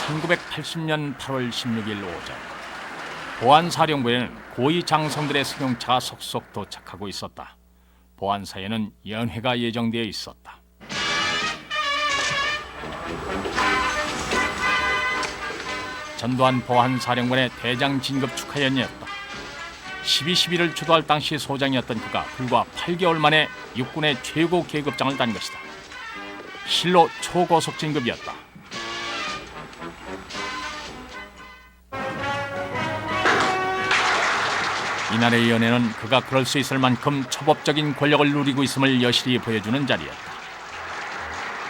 1980년 8월 16일 오전 보안사령부에는 고위 장성들의 승용차가 속속 도착하고 있었다. 보안사에는 연회가 예정되어 있었다. 전두환 보안사령관의 대장 진급 축하 연회였다. 12.12를 주도할 당시 소장이었던 그가 불과 8개월 만에 육군의 최고 계급장을 딴 것이다. 실로 초고속 진급이었다. 이날의 연회는 그가 그럴 수 있을 만큼 초법적인 권력을 누리고 있음을 여실히 보여주는 자리였다.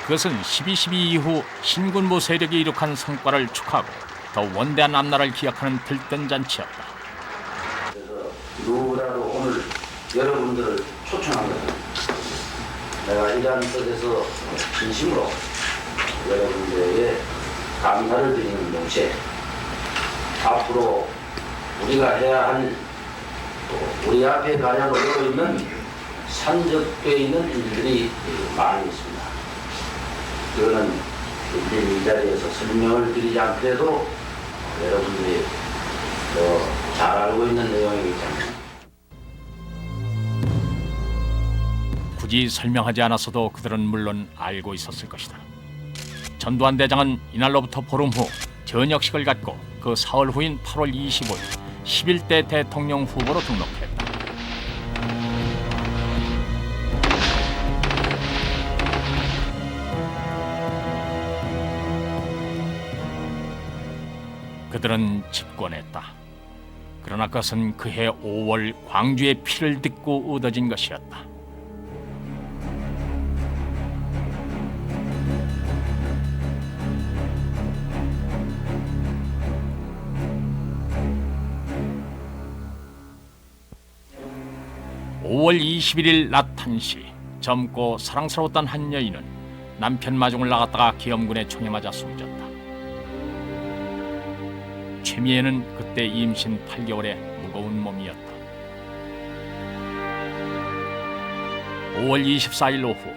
그것은 12.12 이후 신군부 세력이 이룩한 성과를 축하하고 더 원대한 앞날을 기약하는 들뜬 잔치였다. 그래서 누구라도 오늘 여러분들을 초청합니다. 내가 이러한 뜻에서 진심으로 여러분들에게 감사를 드리는 동시에 앞으로 우리가 해야 할 우리 앞에 가야 놓고 있는 산적되어 있는 일들이 많이 있습니다. 그거는 이 자리에서 설명을 드리지 않더라도 여러분들이 더 잘 알고 있는 내용이기 때문에 굳이 설명하지 않았어도 그들은 물론 알고 있었을 것이다. 전두환 대장은 이날로부터 보름 후 전역식을 갖고 그 사흘 후인 8월 25일 11대 대통령 후보로 등록했다. 그들은 집권했다. 그러나 그것은 그해 5월 광주의 피를 딛고 얻어진 것이었다. (5월 21일) 낮 1시 젊고 사랑스러웠던 한 여인은 남편 마중을 나갔다가 계엄군의 총에 맞아 숨졌다. 최미애는 그때 임신 8개월의 무거운 몸이었다. 5월 24일 오후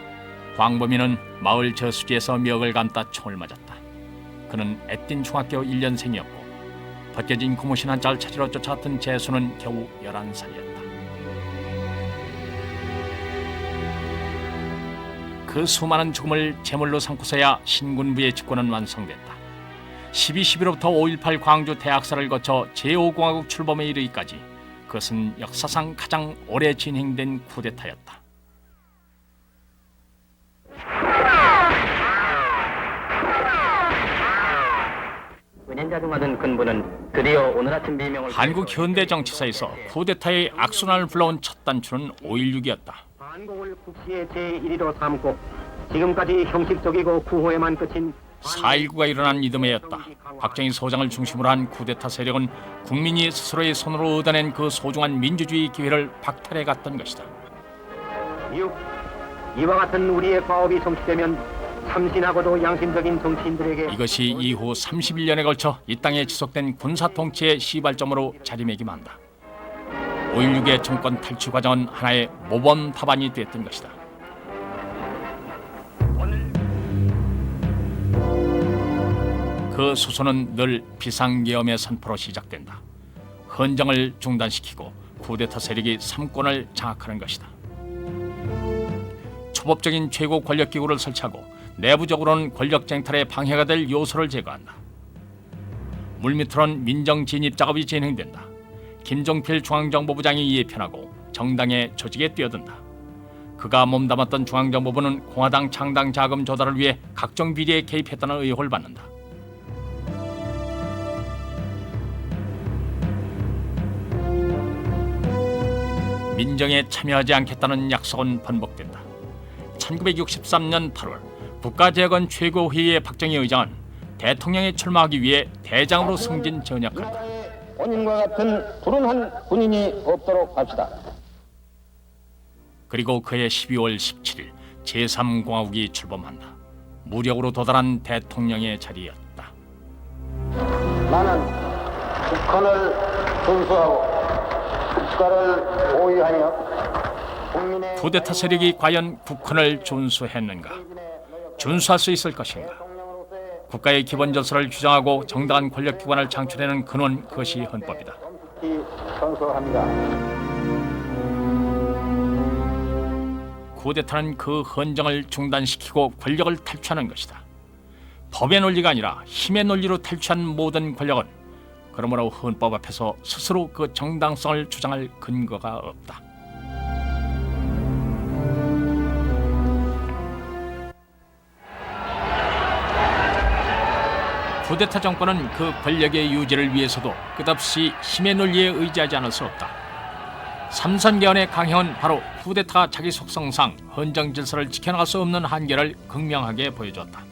광범위는 마을 저수지에서 멱을 감다 총을 맞았다. 그는 애띤 중학교 1년생이었고 벗겨진 고무신 한 짝을 찾으러 쫓아갔던 재수는 겨우 11살이었다. 그 수많은 죽음을 제물로 삼고서야 신군부의 집권은 완성됐다. 12.12로부터 5.18 광주 대학살을 거쳐 제5공화국 출범에 이르기까지 그것은 역사상 가장 오래 진행된 쿠데타였다. 은연자동하던 근본은 드디어 오늘 아침 비명을 한국 현대 정치사에서 쿠데타의 악순환을 불러온 첫 단추는 5.16이었다. 한국을 국시의 제1위로 삼고 지금까지 형식적이고 구호에만 그친 4.19가 일어난 이듬해였다. 박정희 소장을 중심으로 한 쿠데타 세력은 국민이 스스로의 손으로 얻어낸 그 소중한 민주주의 기회를 박탈해 갔던 것이다. 이와 같은 우리의 과업이 성취되면 참신하고도 양심적인 정치인들에게 이것이 이후 31년에 걸쳐 이 땅에 지속된 군사 통치의 시발점으로 자리매김한다. 5.16의 정권 탈취 과정은 하나의 모범 답안이 됐던 것이다. 그 수소는 늘 비상계엄의 선포로 시작된다. 헌정을 중단시키고 쿠데타 세력이 삼권을 장악하는 것이다. 초법적인 최고 권력기구를 설치하고 내부적으로는 권력 쟁탈에 방해가 될 요소를 제거한다. 물밑으로는 민정 진입 작업이 진행된다. 김종필 중앙정보부장이 이에 편하고 정당의 조직에 뛰어든다. 그가 몸담았던 중앙정보부는 공화당 창당 자금 조달을 위해 각종 비리에 개입했다는 의혹을 받는다. 민정에 참여하지 않겠다는 약속은 번복된다. 1963년 8월 국가재건 최고회의의 박정희 의장은 대통령에 출마하기 위해 대장으로 승진 전역한다. 본인과 같은 불운한 군인이 없도록 합시다. 그리고 그해 12월 17일 제3공화국이 출범한다. 무력으로 도달한 대통령의 자리였다. 나는 북한을 존수하고 국가를 보위하여 국민의 쿠데타 세력이 과연 국헌을 준수했는가? 준수할 수 있을 것인가? 국가의 기본 질서를 규정하고 정당한 권력기관을 창출하는 근원, 그것이 헌법이다. 선서합니다. 쿠데타는 그 헌정을 중단시키고 권력을 탈취하는 것이다. 법의 논리가 아니라 힘의 논리로 탈취한 모든 권력은 그러므로 헌법 앞에서 스스로 그 정당성을 주장할 근거가 없다. 쿠데타 정권은 그 권력의 유지를 위해서도 끝없이 힘의 논리에 의지하지 않을 수 없다. 삼선개헌의 강형은 바로 쿠데타가 자기 속성상 헌정 질서를 지켜나갈 수 없는 한계를 극명하게 보여줬다.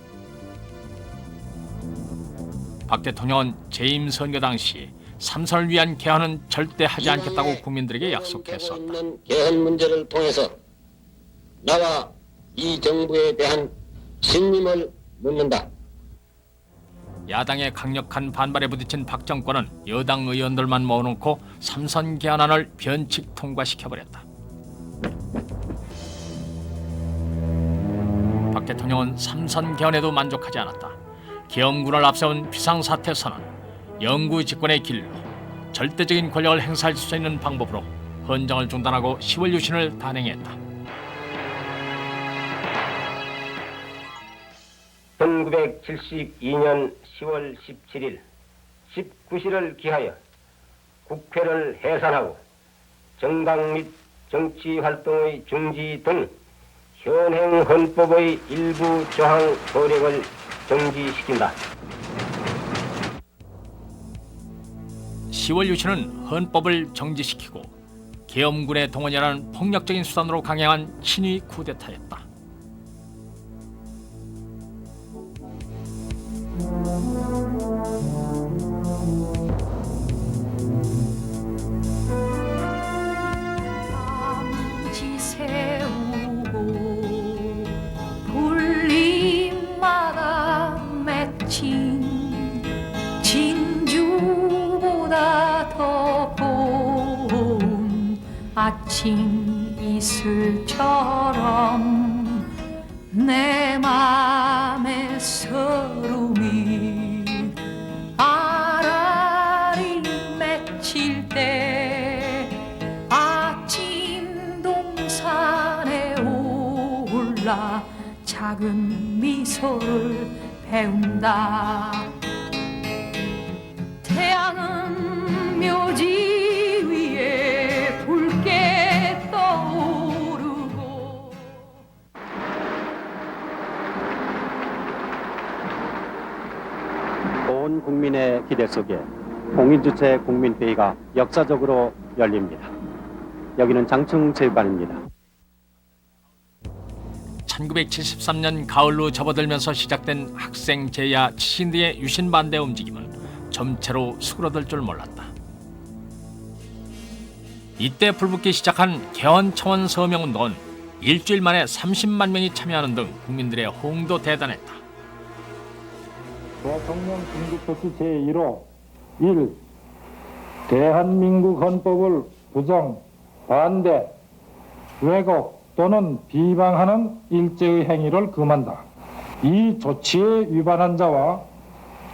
박 대통령은 재임 선거 당시 삼선을 위한 개헌은 절대 하지 않겠다고 국민들에게 약속했었다. 개헌 문제를 통해서 나와 이 정부에 대한 신임을 묻는다. 야당의 강력한 반발에 부딪힌 박 정권은 여당 의원들만 모아놓고 삼선 개헌안을 변칙 통과시켜버렸다. 박 대통령은 삼선 개헌에도 만족하지 않았다. 계엄군을 앞세운 비상사태 선언, 영구 집권의 길로 절대적인 권력을 행사할 수 있는 방법으로 헌정을 중단하고 10월 유신을 단행했다. 1972년 10월 17일 19시를 기하여 국회를 해산하고 정당 및 정치 활동의 중지 등 현행 헌법의 일부 조항 효력을 정지시킨다. 10월 유신은 헌법을 정지시키고 계엄군의 동원이라는 폭력적인 수단으로 강행한 친위 쿠데타였다. 밤지 세우고 불림마다 맺힌 진주보다 더 고운 아침 이슬처럼 내 맘의 서름이 아라리 맺힐 때 아침 동산에 올라 작은 미소를 배운다. 태양은 묘지 위에 붉게 떠오르고 온 국민의 기대 속에 공인주체 국민회의가 역사적으로 열립니다. 여기는 장충체육관입니다. 1973년 가을로 접어들면서 시작된 학생, 제야, 지신 등의 유신 반대 움직임은 점체로 수그러들 줄 몰랐다. 이때 불붙기 시작한 개헌 청원 서명 운동은 일주일 만에 30만 명이 참여하는 등 국민들의 호응도 대단했다. 대통령 긴급조치 제1호 1. 대한민국 헌법을 부정, 반대, 왜곡 또는 비방하는 일제의 행위를 금한다. 이 조치에 위반한 자와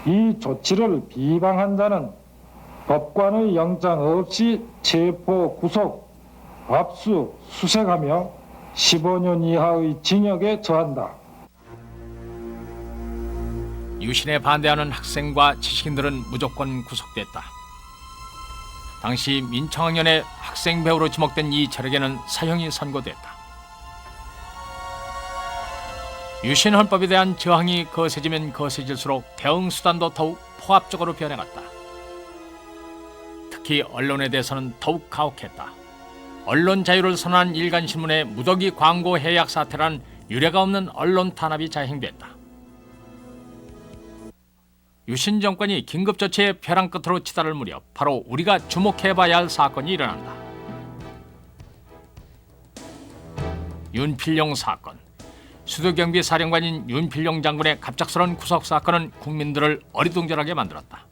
이 조치를 비방한 자는 법관의 영장 없이 체포, 구속, 압수, 수색하며 15년 이하의 징역에 처한다. 유신에 반대하는 학생과 지식인들은 무조건 구속됐다. 당시 민청학년의 학생 배우로 지목된 이철에게는 사형이 선고됐다. 유신 헌법에 대한 저항이 거세지면 거세질수록 대응 수단도 더욱 포압적으로 변해갔다. 특히 언론에 대해서는 더욱 가혹했다. 언론 자유를 선언한 일간신문의 무더기 광고 해약 사태란 유례가 없는 언론 탄압이 자행됐다. 유신 정권이 긴급조치의 벼랑 끝으로 치달을 무렵 바로 우리가 주목해봐야 할 사건이 일어난다. 윤필용 사건. 수도경비 사령관인 윤필용 장군의 갑작스러운 구속 사건은 국민들을 어리둥절하게 만들었다.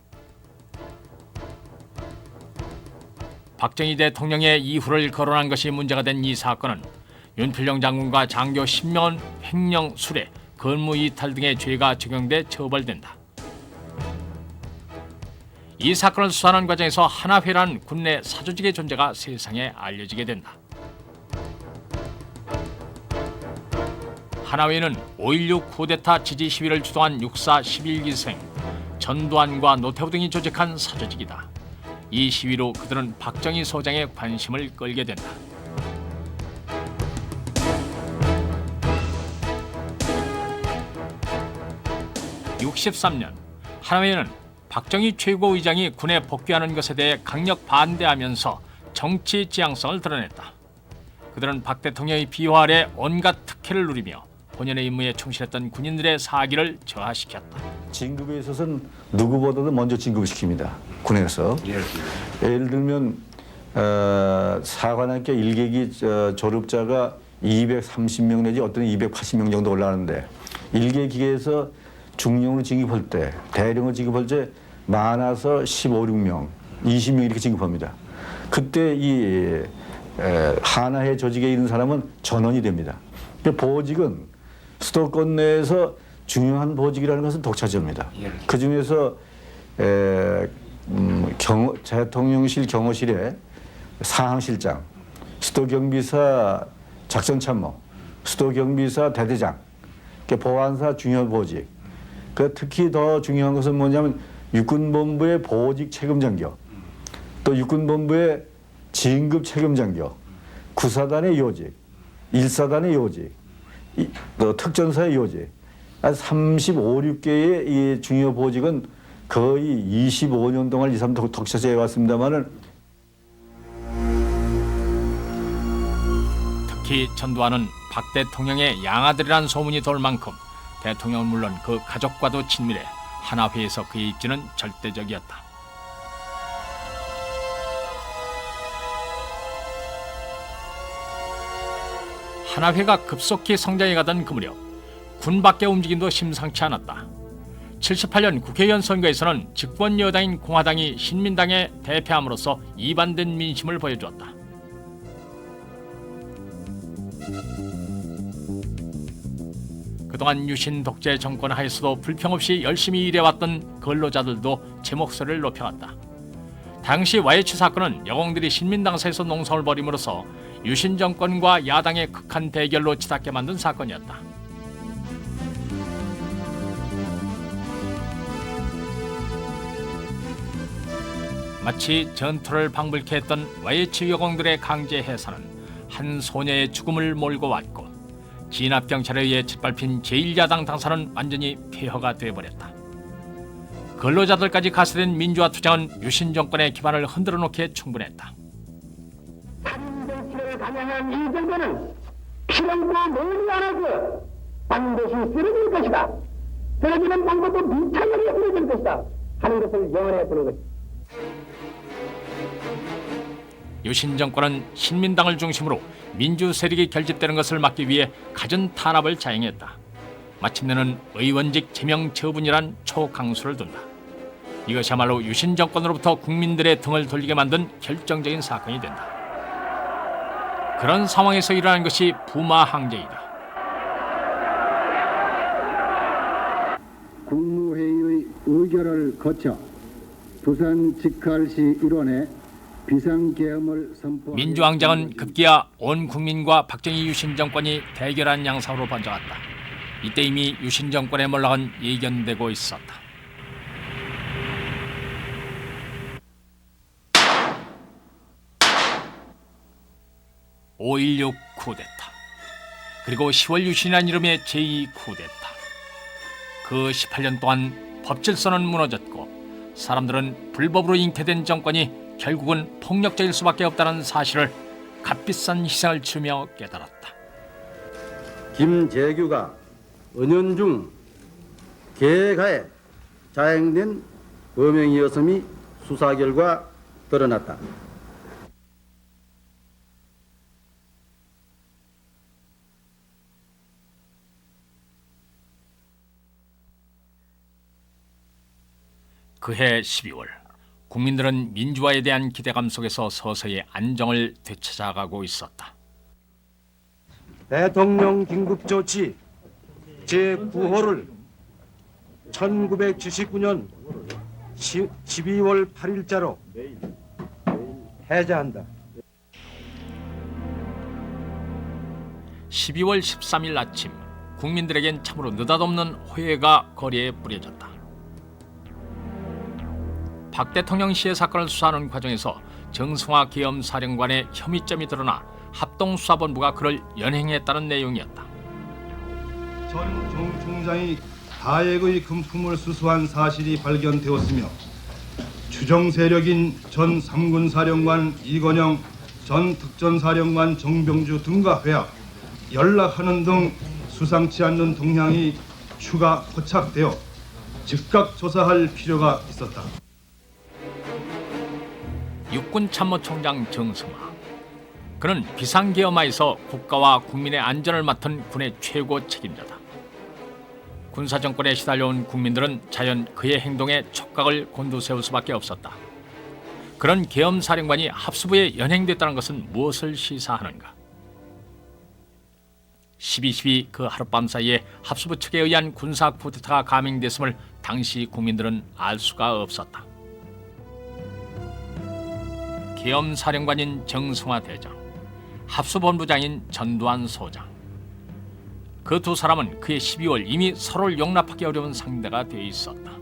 박정희 대통령의 이후를 거론한 것이 문제가 된 이 사건은 윤필용 장군과 장교 10명은 횡령, 수뢰, 근무 이탈 등의 죄가 적용돼 처벌된다. 이 사건을 수사하는 과정에서 하나회라는 군내 사조직의 존재가 세상에 알려지게 된다. 하나회는 5.16 쿠데타 지지 시위를 주도한 육사 11기생 전두환과 노태우 등이 조직한 사조직이다. 이 시위로 그들은 박정희 소장의 관심을 끌게 된다. (1963년) 하나회는 박정희 최고의장이 군에 복귀하는 것에 대해 강력 반대하면서 정치 지향성을 드러냈다. 그들은 박 대통령의 비호 아래 온갖 특혜를 누리며 본연의 임무에 충실했던 군인들의 사기를 저하시켰다. 진급에 있어서는 누구보다도 먼저 진급을 시킵니다. 군에서. 예를 들면 사관학교 일개기 졸업자가 230명 내지 어떤 280명 정도 올라가는데 일개기에서 중령으로 진급할 때, 대령을 진급할 때 많아서 15, 16명, 20명 이렇게 진급합니다. 그때 이 하나회 조직에 있는 사람은 전원이 됩니다. 보직은 수도권 내에서 중요한 보직이라는 것은 독차지합니다. 그 중에서 대통령실 경호실의 상황실장, 수도경비사 작전참모, 수도경비사 대대장, 보안사 중요한 보직. 특히 더 중요한 것은 뭐냐면 육군본부의 보직 책임장교, 또 육군본부의 진급 책임장교, 구사단의 요직, 1사단의 요직, 또 특전사의 요직, 35, 6개의 이 중요 보직은 거의 25년 동안 이 사람 독차지해 왔습니다만은 특히 전두환은 박 대통령의 양아들이란 소문이 돌 만큼 대통령은 물론 그 가족과도 친밀해 하나회에서 그의 입지는 절대적이었다. 하나회가 급속히 성장해가던 그 무렵 군 밖의 움직임도 심상치 않았다. 78년 국회의원 선거에서는 집권 여당인 공화당이 신민당에 대패함으로써 이반된 민심을 보여주었다. 그동안 유신 독재 정권 하에서도 불평 없이 열심히 일해왔던 근로자들도 제 목소리를 높여왔다. 당시 YH 사건은 여공들이 신민당사에서 농성을 벌임으로써 유신 정권과 야당의 극한 대결로 치닫게 만든 사건이었다. 마치 전투를 방불케 했던 YH 여공들의 강제 해산은 한 소녀의 죽음을 몰고 왔고 진압경찰에 의해 짓밟힌 제1야당 당사는 완전히 폐허가 되어버렸다. 근로자들까지 가세된 민주화 투쟁은 유신 정권의 기반을 흔들어 놓기에 충분했다. 살인정치를 감행한 이 정권은 실험도 멀리 안 하고 반드시 쓰러질 것이다. 쓰러지는 방법도 미창하게 쓰러질 것이다 하는 것을 영원해 두는 것이다. 유신 정권은 신민당을 중심으로 민주 세력이 결집되는 것을 막기 위해 갖은 탄압을 자행했다. 마침내는 의원직 제명 처분이란 초강수를 둔다. 이것이야말로 유신 정권으로부터 국민들의 등을 돌리게 만든 결정적인 사건이 된다. 그런 상황에서 일어난 것이 부마 항쟁이다. 국무회의의 의결을 거쳐 부산 직할시 일원에 비상계엄을 선포. 민주항쟁은 급기야 온 국민과 박정희 유신 정권이 대결한 양상으로 번져갔다. 이때 이미 유신 정권의 몰락은 예견되고 있었다. (5.16) 쿠데타, 그리고 10월 유신이라는 이름의 제2 쿠데타. 그 18년 동안 법질서는 무너졌고 사람들은 불법으로 잉태된 정권이 결국은 폭력적일 수밖에 없다는 사실을 값비싼 희생을 치르며 깨달았다. 김재규가 은연중 계가에 자행된 범행이었음이 수사 결과 드러났다. 그해 12월 국민들은 민주화에 대한 기대감 속에서 서서히 안정을 되찾아가고 있었다. 대통령 긴급조치 제9호를 1979년 12월 8일자로 해제한다. 12월 13일 아침 국민들에겐 참으로 느닷없는 호해가 거리에 뿌려졌다. 박 대통령 시해 사건을 수사하는 과정에서 정승화 계엄사령관의 혐의점이 드러나 합동수사본부가 그를 연행했다는 내용이었다. 전 정 총장이 다액의 금품을 수수한 사실이 발견되었으며 추정 세력인 전 3군 사령관 이건영, 전 특전사령관 정병주 등과 회합, 연락하는 등 수상치 않는 동향이 추가 포착되어 즉각 조사할 필요가 있었다. 육군참모총장 정승화. 그는 비상계엄하에서 국가와 국민의 안전을 맡은 군의 최고 책임자다. 군사정권에 시달려온 국민들은 자연 그의 행동에 촉각을 곤두세울 수밖에 없었다. 그런 계엄사령관이 합수부에 연행됐다는 것은 무엇을 시사하는가? 12.12 그 하룻밤 사이에 합수부 측에 의한 군사 쿠데타가 감행됐음을 당시 국민들은 알 수가 없었다. 계엄사령관인 정승화 대장, 합수본부장인 전두환 소장. 그 두 사람은 그해 12월 이미 서로를 용납하기 어려운 상대가 돼 있었다.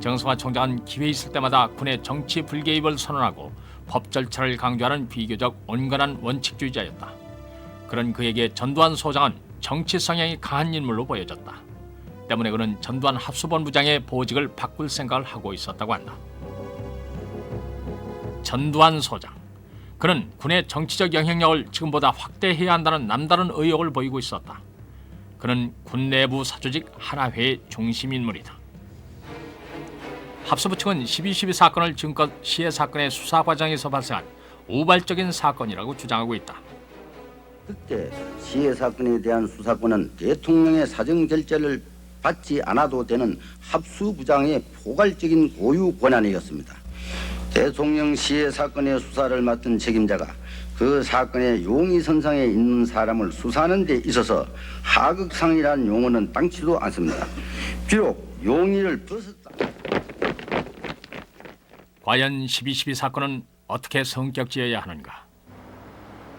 정승화 총장은 기회 있을 때마다 군의 정치 불개입을 선언하고 법 절차를 강조하는 비교적 온건한 원칙주의자였다. 그런 그에게 전두환 소장은 정치 성향이 강한 인물로 보여졌다. 때문에 그는 전두환 합수본부장의 보직을 바꿀 생각을 하고 있었다고 한다. 전두환 소장. 그는 군의 정치적 영향력을 지금보다 확대해야 한다는 남다른 의욕을 보이고 있었다. 그는 군 내부 사조직 하나회의 중심 인물이다. 합수부 측은 12.12 사건을 지금껏 시해 사건의 수사 과정에서 발생한 우발적인 사건이라고 주장하고 있다. 그때 시해 사건에 대한 수사권은 대통령의 사정 결재를 받지 않아도 되는 합수부장의 포괄적인 고유 권한이었습니다. 대통령 시해 사건의 수사를 맡은 책임자가 그 사건의 용의선상에 있는 사람을 수사하는 데 있어서 하극상이라는 용어는 땅치도 않습니다. 비록 용의를 벗었다. 과연 12.12 사건은 어떻게 성격지어야 하는가?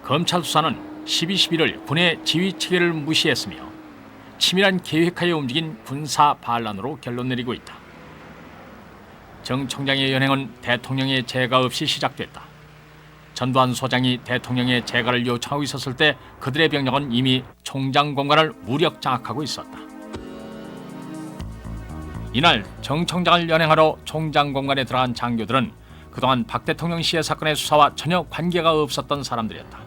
검찰 수사는 12.12를 군의 지휘체계를 무시했으며 치밀한 계획하에 움직인 군사 반란으로 결론 내리고 있다. 정 총장의 연행은 대통령의 재가 없이 시작됐다. 전두환 소장이 대통령의 재가를 요청하고 있었을 때 그들의 병력은 이미 총장 공간을 무력 장악하고 있었다. 이날 정 총장을 연행하러 총장 공간에 들어간 장교들은 그동안 박 대통령 시해 사건의 수사와 전혀 관계가 없었던 사람들이었다.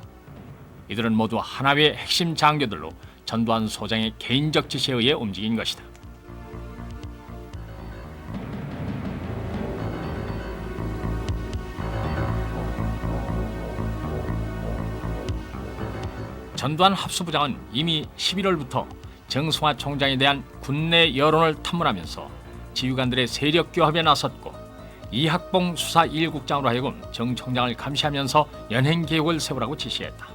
이들은 모두 하나회의 핵심 장교들로 전두환 소장의 개인적 지시에 의해 움직인 것이다. 전두환 합수부장은 이미 11월부터 정승화 총장에 대한 군내 여론을 탐문하면서 지휘관들의 세력 규합에 나섰고 이학봉 수사 1국장으로 하여금 정 총장을 감시하면서 연행 계획을 세우라고 지시했다.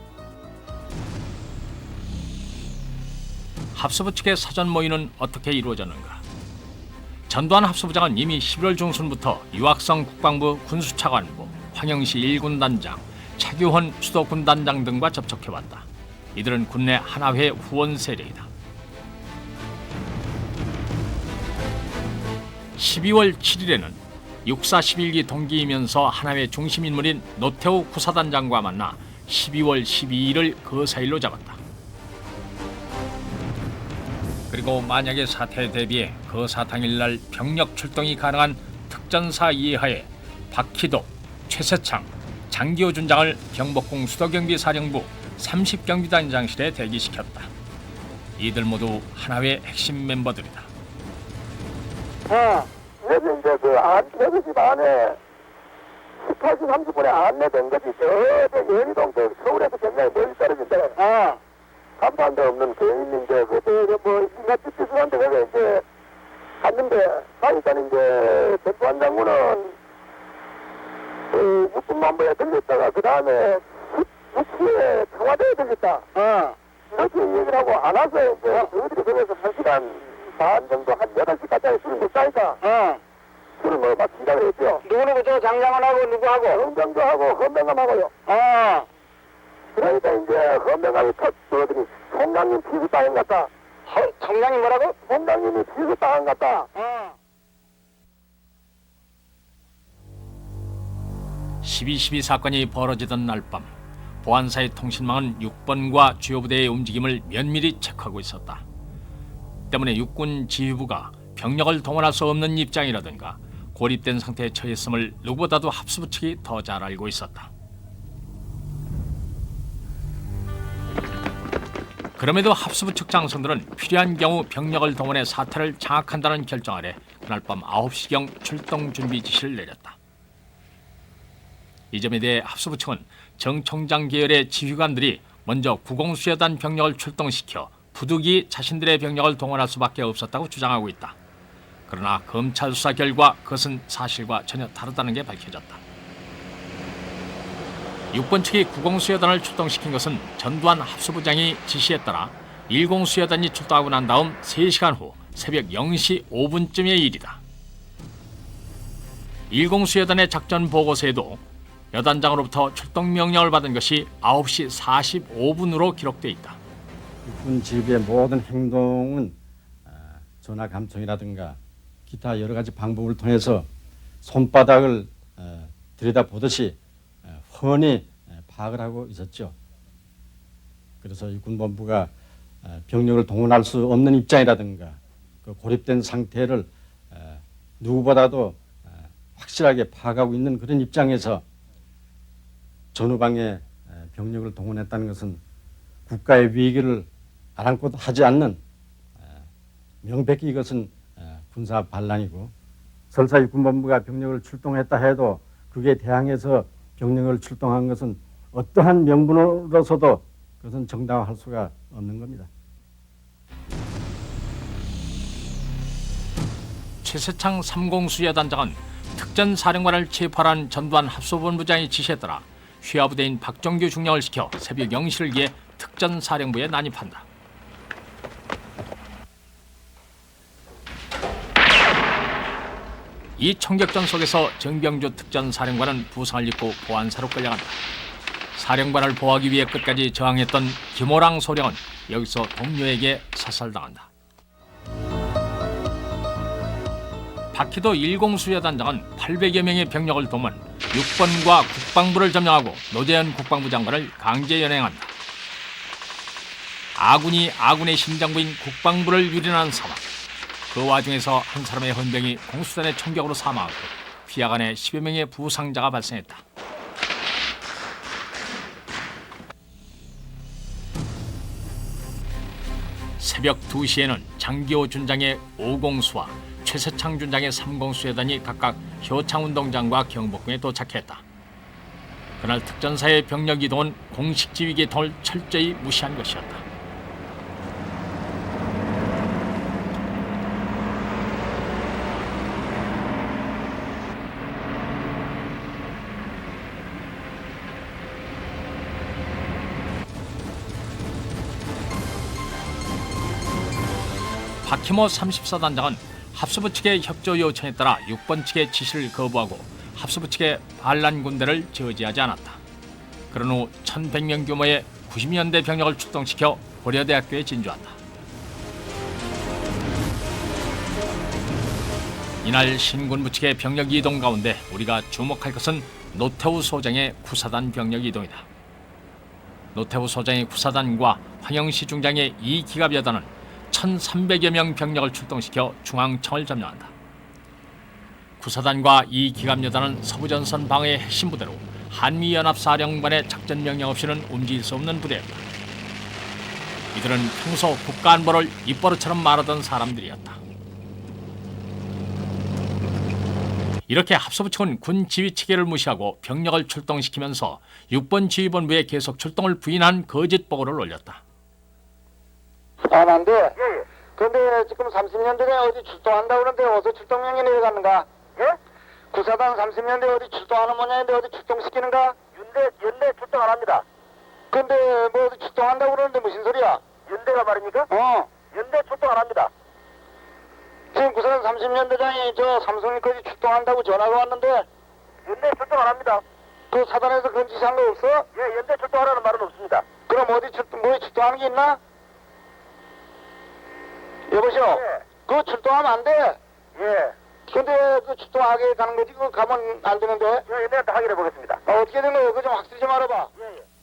합수부 측의 사전 모의는 어떻게 이루어졌는가? 전두환 합수부장은 이미 11월 중순부터 유학성 국방부 군수차관부, 황영시 1군단장, 차규헌 수도군단장 등과 접촉해왔다. 이들은 군내 하나회 후원 세력이다. 12월 7일에는 육사 11기 동기이면서 하나회 중심 인물인 노태우 구사단장과 만나 12월 12일을 거사일로 잡았다. 그리고 만약에 사태에 대비해 거사 당일날 병력 출동이 가능한 특전사 이하에 박희도, 최세창, 장기호 준장을 경복궁 수도경비사령부 30경비단장실에 대기시켰다. 이들 모두 하나회 핵심 멤버들이다. 여기 이제 여기 집 안에 18시 30분에 안내된 것이 저 연희동 서울에서 굉장히 멀리 떨어진 데가 간판도 없는 개인인데 그때 뭐 인간집 비슷한데 거기 이제 갔는데 가니까 이제 전두환 장군은 육군만부에 들렸다가 그 다음에 6시에 청와대에 들렸다. 그렇게 얘기를 하고 안 와서 이제 너희들이 거기서 1시간 반 정도 한 8시까지 술을 먹자니까 술을 막 기다려 했죠. 누구누구 저 장장원하고 누구하고? 흥병조하고 헌병감하고요. 그러니까 이제 헌병감이 터 너희들이 총장님 피습당한 것 같다. 총장님 뭐라고? 총장님이 피습당한 것 같다. 12.12 사건이 벌어지던 날 밤 보안사의 통신망은 육번과 주요 부대의 움직임을 면밀히 체크하고 있었다. 때문에 육군 지휘부가 병력을 동원할 수 없는 입장이라든가 고립된 상태에 처했음을 누구보다도 합수부 측이 더 잘 알고 있었다. 그럼에도 합수부 측 장성들은 필요한 경우 병력을 동원해 사태를 장악한다는 결정 아래 그날 밤 9시경 출동 준비 지시를 내렸다. 이 점에 대해 합수부 측은 정 총장 계열의 지휘관들이 먼저 구공수여단 병력을 출동시켜 부득이 자신들의 병력을 동원할 수밖에 없었다고 주장하고 있다. 그러나 검찰 수사 결과 그것은 사실과 전혀 다르다는 게 밝혀졌다. 육번 측이 구공수여단을 출동시킨 것은 전두환 합수부장이 지시에 따라 10수여단이 출동하고 난 다음 3시간 후 새벽 0시 5분쯤의 일이다. 10수여단의 작전 보고서에도 여단장으로부터 출동 명령을 받은 것이 9시 45분으로 기록돼 있다. 육군 지휘부의 모든 행동은 전화 감청이라든가 기타 여러 가지 방법을 통해서 손바닥을 들여다보듯이 훤히 파악을 하고 있었죠. 그래서 육군본부가 병력을 동원할 수 없는 입장이라든가 그 고립된 상태를 누구보다도 확실하게 파악하고 있는 그런 입장에서 전후방에 병력을 동원했다는 것은 국가의 위기를 아랑곳 하지 않는 명백히 이것은 군사 반란이고 설사 육군본부가 병력을 출동했다 해도 그게 대항해서 병력을 출동한 것은 어떠한 명분으로서도 그것은 정당화할 수가 없는 겁니다. 최세창 3공수여단장은 특전사령관을 체포하라는 전두환 합수본부장의 지시에 따라 휘하부대인 박정규 중령을 시켜 새벽 0시를 기해 특전사령부에 난입한다. 이 총격전 속에서 정병주 특전사령관은 부상을 입고 보안사로 끌려간다. 사령관을 보호하기 위해 끝까지 저항했던 김호랑 소령은 여기서 동료에게 사살당한다. 박희도 10수여단장은 800여 명의 병력을 동원 6번과 국방부를 점령하고 노재현 국방부 장관을 강제 연행한다. 아군이 아군의 심장부인 국방부를 유린하는 상황. 그 와중에서 한 사람의 헌병이 공수단의 총격으로 사망하고 피하간에 10여 명의 부상자가 발생했다. 새벽 2시에는 장기호 준장의 5공수와 최세창 준장의 3공수여단이 각각 효창운동장과 경복궁에 도착했다. 그날 특전사의 병력 이동은 공식 지휘 계통을 철저히 무시한 것이었다. 박희모 34단장은 합수부 측의 협조 요청에 따라 6번 측의 지시를 거부하고 합수부 측의 반란 군대를 저지하지 않았다. 그런 후 1100명 규모의 90년대 병력을 출동시켜 고려대학교에 진주한다. 이날 신군부 측의 병력 이동 가운데 우리가 주목할 것은 노태우 소장의 구사단 병력 이동이다. 노태우 소장의 구사단과 황영시 중장의 2기갑여단은 1300여 명 병력을 출동시켜 중앙청을 점령한다. 구사단과 이 기갑여단은 서부전선 방어의 핵심 부대로 한미연합사령관의 작전 명령 없이는 움직일 수 없는 부대였다. 이들은 평소 국가안보를 입버릇처럼 말하던 사람들이었다. 이렇게 합수부 측은 군 지휘 체계를 무시하고 병력을 출동시키면서 6번 지휘본부에 계속 출동을 부인한 거짓 보고를 올렸다. 안 돼. 근데 지금 30년대에 어디 출동한다고 그러는데 어디서 출동명이 내려갔는가? 예? 구사단 30년대 어디 출동하는 모양인데 어디 출동시키는가? 연대 출동 안 합니다. 근데 뭐 출동한다고 그러는데 무슨 소리야? 연대가 말입니까? 연대 출동 안 합니다. 지금 부산 30년대장이 저 삼성까지 출동한다고 전화가 왔는데 연대 출동 안 합니다. 그 사단에서 그런 지시한 거 없어? 예, 연대 출동하라는 말은 없습니다. 그럼 어디 출동하는 게 있나? 여보시오. 예. 그거 출동하면 안 돼. 예. 근데 그 출동하게 가는 거지 그거 가면 안 되는데. 예, 연대한테 확인해 보겠습니다. 어떻게 된 거예요? 그거 좀 확실히 좀 알아봐. 예, 예.